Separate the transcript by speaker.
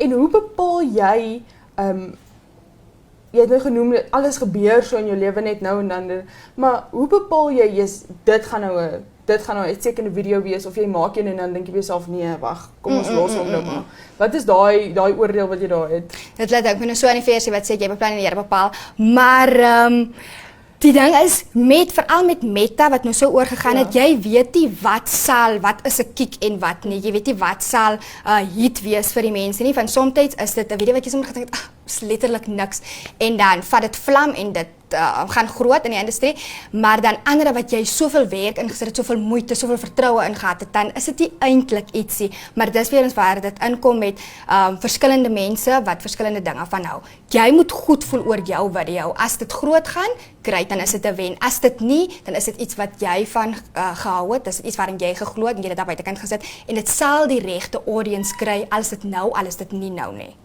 Speaker 1: En hoe bepaal jy, jy het nou genoem, alles gebeur so in jou lewe net nou en dan, maar hoe bepaal jy, dit gaan nou 'n uitstekende video wees, of jy maak een en dan dink jy vir jouself, nee, wag, kom ons los hom nou maar. Wat is daai oordeel wat jy daar het?
Speaker 2: Dit laat ek nou so aan die versie wat sê, jy beplan en die Here bepaal, maar die ding is, veral met Meta, wat nou so oorgegaan het, jy weet nie wat is 'n kick en wat nie, jy weet nie wat sal hit wees vir die mense nie, van soms is dit 'n video wat jy sommer gedink het, is letterlik niks, en dan vat dit vlam en dit gaan groot in die industrie, maar dan ander wat jy soveel werk ingesit het, soveel moeite, soveel vertroue ingehad het, dan is dit nie eintlik ietsie, maar dis weer eens waar dit inkom met verskillende mense wat verskillende dinge van hou. Jy moet goed voel oor jou video. As dit groot gaan, great, dan is dit 'n wen. As dit nie, dan is dit iets wat jy van gehou het, dis iets waarin jy geglo het en jy dit daar buitekant gesit, en dit sal die regte audience kry, as dit nou, al is dit nie nou nie.